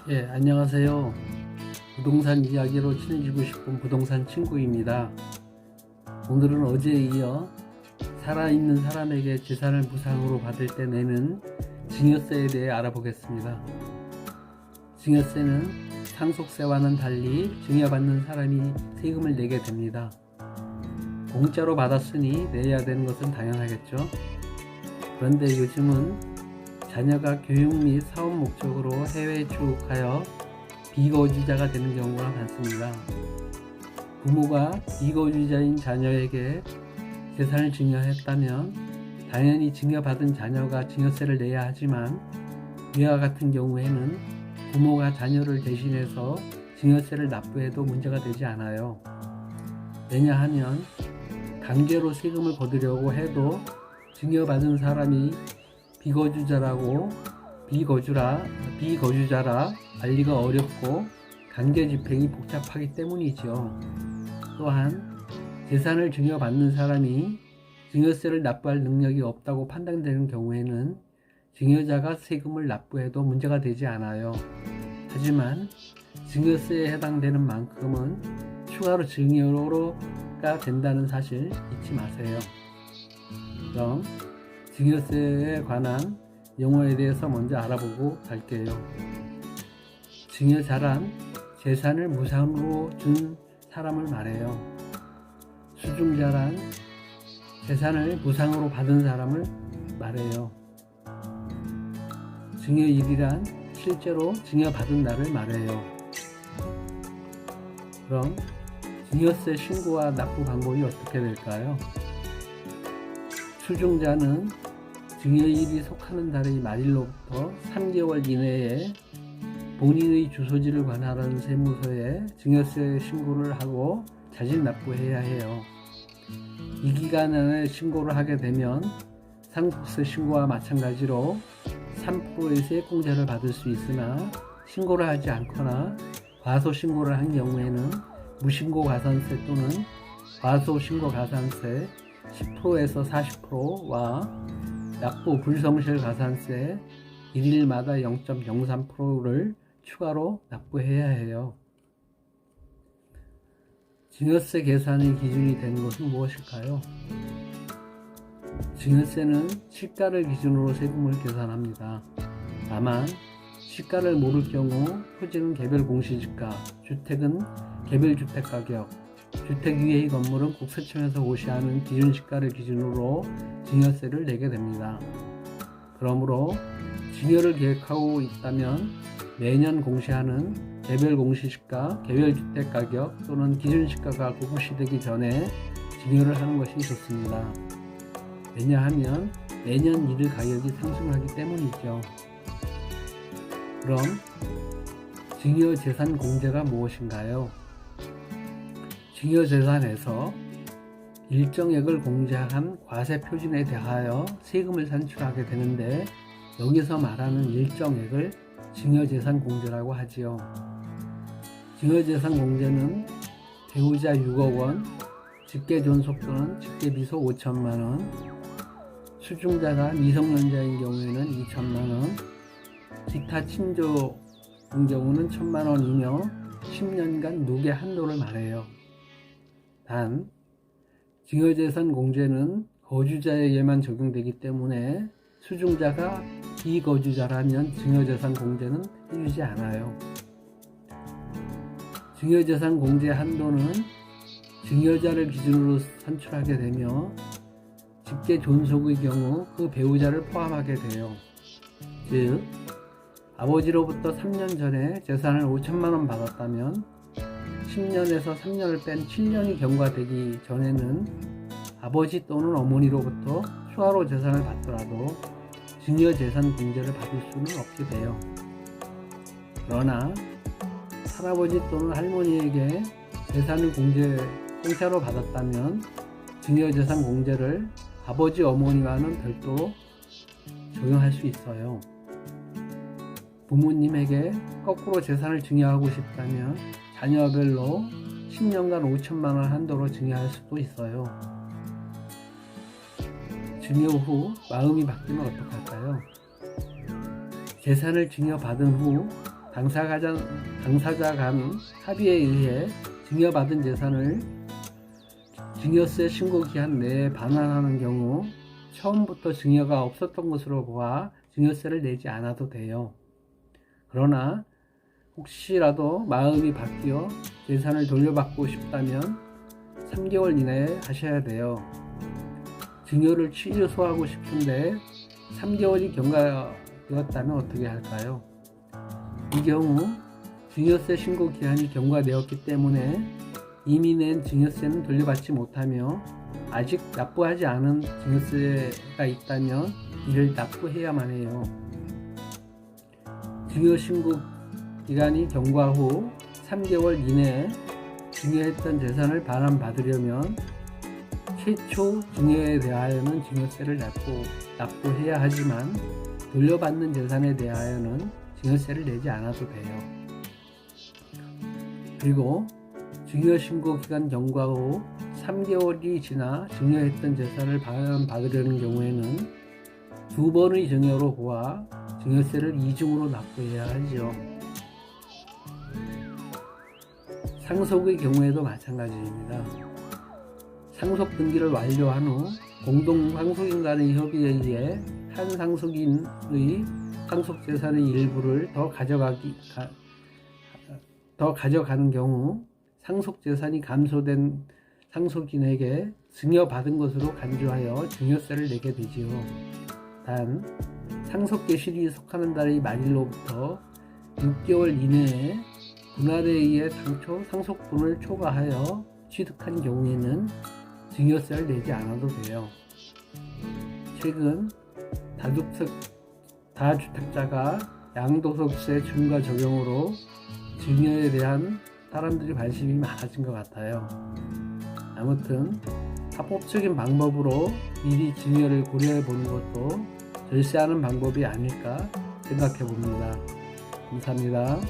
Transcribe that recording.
안녕하세요. 부동산 이야기로 친해지고 싶은 부동산 친구입니다. 오늘은 어제에 이어 살아있는 사람에게 재산을 무상으로 받을 때 내는 증여세에 대해 알아보겠습니다. 증여세는 상속세와는 달리 증여받는 사람이 세금을 내게 됩니다. 공짜로 받았으니 내야 되는 것은 당연하겠죠. 그런데 요즘은 자녀가 교육 및 사업 목적으로 해외에 출국하여 비거주자가 되는 경우가 많습니다. 부모가 비거주자인 자녀에게 재산을 증여했다면 당연히 증여받은 자녀가 증여세를 내야 하지만 이와 같은 경우에는 부모가 자녀를 대신해서 증여세를 납부해도 문제가 되지 않아요. 왜냐하면 강제로 세금을 거두려고 해도 증여받은 사람이 비거주자라 알리가 어렵고 강제 집행이 복잡하기 때문이죠. 또한 재산을 증여받는 사람이 증여세를 납부할 능력이 없다고 판단되는 경우에는 증여자가 세금을 납부해도 문제가 되지 않아요. 하지만 증여세에 해당되는 만큼은 추가로 증여가 된다는 사실 잊지 마세요. 그럼 증여세에 관한 용어에 대해서 먼저 알아보고 갈게요. 증여자란 재산을 무상으로 준 사람을 말해요. 수중자란 재산을 무상으로 받은 사람을 말해요. 증여일이란 실제로 증여받은 날을 말해요. 그럼 증여세 신고와 납부 방법이 어떻게 될까요? 수중자는 증여일이 속하는 달의 말일로부터 3개월 이내에 본인의 주소지를 관할하는 세무서에 증여세 신고를 하고 자진 납부해야 해요. 이 기간 안에 신고를 하게 되면 상속세 신고와 마찬가지로 3%의 세액공제를 받을 수 있으나 신고를 하지 않거나 과소신고를 한 경우에는 무신고 가산세 또는 과소신고 가산세 10%에서 40%와 납부 불성실 가산세 1일마다 0.03%를 추가로 납부해야 해요. 증여세 계산의 기준이 되는 것은 무엇일까요? 증여세는 시가를 기준으로 세금을 계산합니다. 다만 시가를 모를 경우 토지는 개별 공시지가, 주택은 개별 주택가격, 주택 이외의 건물은 국세청에서 고시하는 기준시가를 기준으로 증여세를 내게 됩니다. 그러므로 증여를 계획하고 있다면 매년 공시하는 개별 공시시가, 개별 주택가격 또는 기준시가가 공시되기 전에 증여를 하는 것이 좋습니다. 왜냐하면 매년 이들 가격이 상승하기 때문이죠. 그럼 증여재산 공제가 무엇인가요? 증여재산에서 일정액을 공제한 과세표준에 대하여 세금을 산출하게 되는데 여기서 말하는 일정액을 증여재산 공제라고 하지요. 증여재산 공제는 배우자 6억 원, 직계존속 또는 직계비속 5천만 원, 수중자가 미성년자인 경우에는 2천만 원, 기타 친조인 경우는 1천만 원이며 10년간 누계 한도를 말해요. 단, 증여재산 공제는 거주자에게만 적용되기 때문에 수중자가 비거주자라면 증여재산 공제는 해주지 않아요. 증여재산 공제 한도는 증여자를 기준으로 산출하게 되며 직계 존속의 경우 그 배우자를 포함하게 돼요. 즉, 아버지로부터 3년 전에 재산을 5천만 원 받았다면 10년에서 3년을 뺀 7년이 경과되기 전에는 아버지 또는 어머니로부터 추가로 재산을 받더라도 증여재산 공제를 받을 수는 없게 돼요. 그러나 할아버지 또는 할머니에게 재산을 공짜로 받았다면 증여재산 공제를 아버지 어머니와는 별도로 적용할 수 있어요. 부모님에게 거꾸로 재산을 증여하고 싶다면 자녀별로 10년간 5천만 원 한도로 증여할 수도 있어요. 증여 후 마음이 바뀌면 어떡할까요? 재산을 증여받은 후 당사자 간 합의에 의해 증여받은 재산을 증여세 신고 기한 내에 반환하는 경우 처음부터 증여가 없었던 것으로 보아 증여세를 내지 않아도 돼요. 그러나 혹시라도 마음이 바뀌어 재산을 돌려받고 싶다면 3개월 이내에 하셔야 돼요. 증여를 취소하고 싶은데 3개월이 경과되었다면 어떻게 할까요? 이 경우 증여세 신고 기한이 경과되었기 때문에 이미 낸 증여세는 돌려받지 못하며 아직 납부하지 않은 증여세가 있다면 이를 납부해야만 해요. 증여 신고 기간이 경과 후 3개월 이내에 증여했던 재산을 반환받으려면 최초 증여에 대하여는 증여세를 납부해야 하지만 돌려받는 재산에 대하여는 증여세를 내지 않아도 돼요. 그리고 증여 신고 기간 경과 후 3개월이 지나 증여했던 재산을 반환받으려는 경우에는 2번의 증여로 보아 증여세를 이중으로 납부해야 하죠. 상속의 경우에도 마찬가지입니다. 상속 등기를 완료한 후 공동 상속인 간의 협의에 의해 한 상속인의 상속 재산의 일부를 더 가져가는 경우 상속 재산이 감소된 상속인에게 증여받은 것으로 간주하여 증여세를 내게 되지요. 단 상속 개시일이 속하는 달의 만일로부터 6개월 이내에 분할에 의해 당초 상속분을 초과하여 취득한 경우에는 증여세를 내지 않아도 돼요. 최근 다주택자가 양도소득세 중과 적용으로 증여에 대한 사람들이 관심이 많아진 것 같아요. 아무튼 합법적인 방법으로 미리 증여를 고려해 보는 것도 절세하는 방법이 아닐까 생각해 봅니다. 감사합니다.